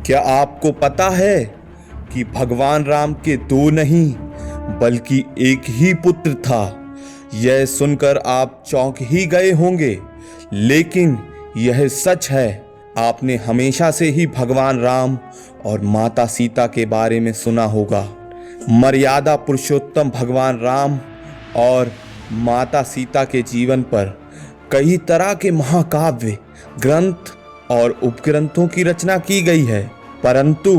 क्या आपको पता है कि भगवान राम के दो नहीं बल्कि एक ही पुत्र था? यह सुनकर आप चौंक ही गए होंगे, लेकिन यह सच है। आपने हमेशा से ही भगवान राम और माता सीता के बारे में सुना होगा। मर्यादा पुरुषोत्तम भगवान राम और माता सीता के जीवन पर कई तरह के महाकाव्य, ग्रंथ और उपग्रंथों की रचना की गई है, परंतु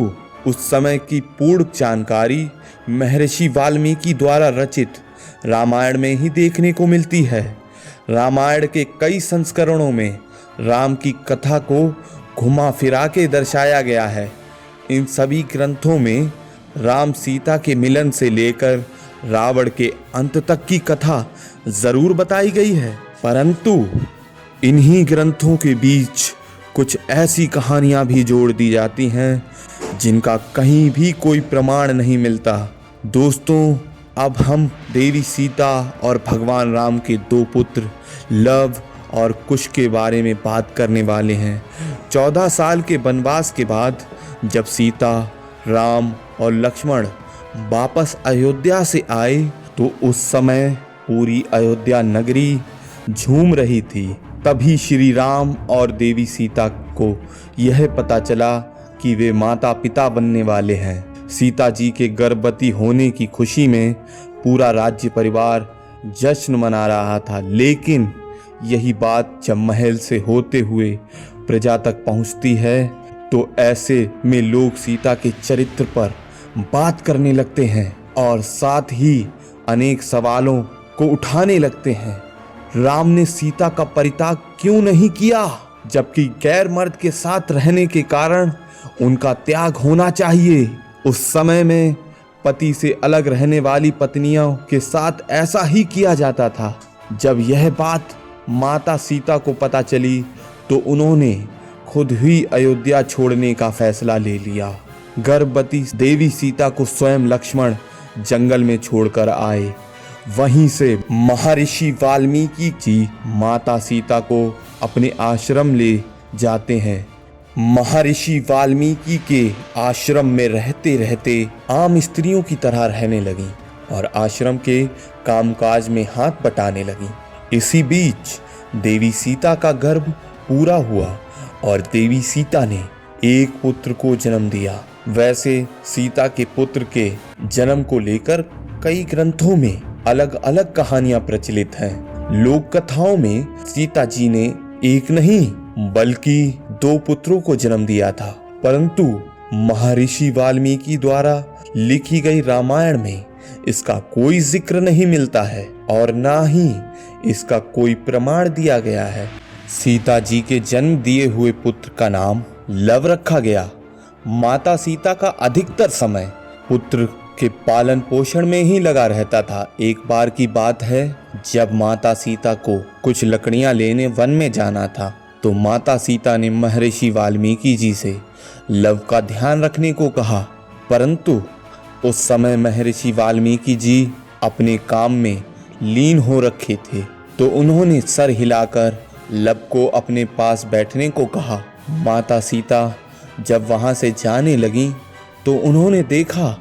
उस समय की पूर्ण जानकारी महर्षि वाल्मीकि द्वारा रचित रामायण में ही देखने को मिलती है। रामायण के कई संस्करणों में राम की कथा को घुमा फिरा के दर्शाया गया है। इन सभी ग्रंथों में राम सीता के मिलन से लेकर रावण के अंत तक की कथा जरूर बताई गई है, परंतु इन्हीं ग्रंथों के बीच कुछ ऐसी कहानियां भी जोड़ दी जाती हैं जिनका कहीं भी कोई प्रमाण नहीं मिलता। दोस्तों, अब हम देवी सीता और भगवान राम के दो पुत्र लव और कुश के बारे में बात करने वाले हैं। 14 साल के वनवास के बाद जब सीता, राम और लक्ष्मण वापस अयोध्या से आए तो उस समय पूरी अयोध्या नगरी झूम रही थी। तभी श्री राम और देवी सीता को यह पता चला कि वे माता पिता बनने वाले हैं। सीता जी के गर्भवती होने की खुशी में पूरा राज्य परिवार जश्न मना रहा था, लेकिन यही बात जब महल से होते हुए प्रजा तक पहुंचती है तो ऐसे में लोग सीता के चरित्र पर बात करने लगते हैं और साथ ही अनेक सवालों को उठाने लगते हैं। राम ने सीता का परित्याग क्यों नहीं किया, जबकि गैर मर्द के साथ रहने के कारण उनका त्याग होना चाहिए? उस समय में पति से अलग रहने वाली पत्नियों के साथ ऐसा ही किया जाता था। जब यह बात माता सीता को पता चली तो उन्होंने खुद ही अयोध्या छोड़ने का फैसला ले लिया। गर्भवती देवी सीता को स्वयं लक्ष्मण जंगल में छोड़कर आए। वहीं से महर्षि वाल्मीकि जी माता सीता को अपने आश्रम ले जाते हैं। महर्षि वाल्मीकि के आश्रम में रहते रहते आम स्त्रियों की तरह रहने लगी और आश्रम के कामकाज में हाथ बटाने लगी। इसी बीच देवी सीता का गर्भ पूरा हुआ और देवी सीता ने एक पुत्र को जन्म दिया। वैसे सीता के पुत्र के जन्म को लेकर कई ग्रंथों में अलग अलग कहानियां प्रचलित हैं। लोक कथाओं में सीता जी ने एक नहीं बल्कि 2 पुत्रों को जन्म दिया था, परंतु महर्षि वाल्मीकि द्वारा लिखी गई रामायण में इसका कोई जिक्र नहीं मिलता है और ना ही इसका कोई प्रमाण दिया गया है। सीता जी के जन्म दिए हुए पुत्र का नाम लव रखा गया। माता सीता का अधिकतर समय पुत्र के पालन पोषण में ही लगा रहता था। एक बार की बात है, जब माता सीता को कुछ लकड़ियां लेने वन में जाना था तो माता सीता ने महर्षि वाल्मीकि जी से लव का ध्यान रखने को कहा, परंतु उस समय महर्षि वाल्मीकि जी अपने काम में लीन हो रखे थे, तो उन्होंने सर हिलाकर लव को अपने पास बैठने को कहा। माता सीता जब वहां से जाने लगी तो उन्होंने देखा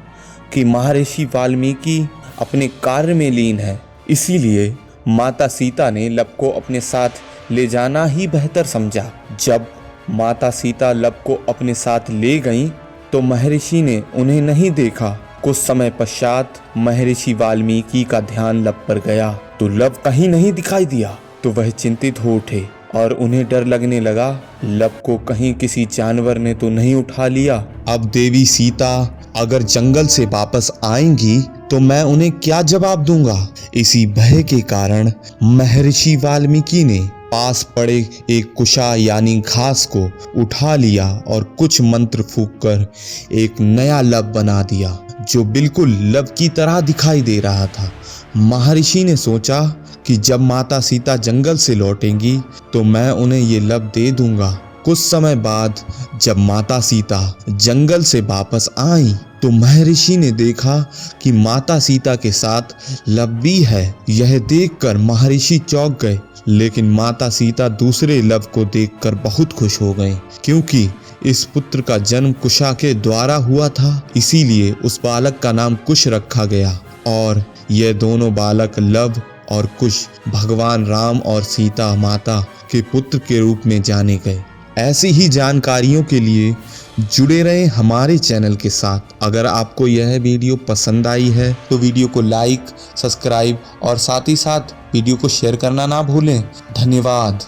कि महर्षि वाल्मीकि अपने कार्य में लीन है, इसीलिए माता सीता ने लव को अपने साथ ले जाना ही बेहतर समझा। जब माता सीता लव को अपने साथ ले गईं तो महर्षि ने उन्हें नहीं देखा। कुछ समय पश्चात महर्षि वाल्मीकि का ध्यान लव पर गया तो लव कहीं नहीं दिखाई दिया, तो वह चिंतित हो उठे और उन्हें डर लगने लगा, लव को कहीं किसी जानवर ने तो नहीं उठा लिया। अब देवी सीता अगर जंगल से वापस आएंगी तो मैं उन्हें क्या जवाब दूंगा? इसी भय के कारण महर्षि वाल्मीकि ने पास पड़े एक कुशा यानी घास को उठा लिया और कुछ मंत्र फूंककर एक नया लव बना दिया जो बिल्कुल लव की तरह दिखाई दे रहा था। महर्षि ने सोचा कि जब माता सीता जंगल से लौटेंगी तो मैं उन्हें ये लव दे दूंगा। कुछ समय बाद जब माता सीता जंगल से वापस आई तो महर्षि ने देखा कि माता सीता के साथ लव भी है। यह देखकर महर्षि चौंक गए, लेकिन माता सीता दूसरे लव को देखकर बहुत खुश हो गए, क्योंकि इस पुत्र का जन्म कुशा के द्वारा हुआ था, इसीलिए उस बालक का नाम कुश रखा गया और ये दोनों बालक लव और कुश भगवान राम और सीता माता के पुत्र के रूप में जाने गए। ऐसी ही जानकारियों के लिए जुड़े रहें हमारे चैनल के साथ। अगर आपको यह वीडियो पसंद आई है तो वीडियो को लाइक, सब्सक्राइब और साथ ही साथ वीडियो को शेयर करना ना भूलें। धन्यवाद।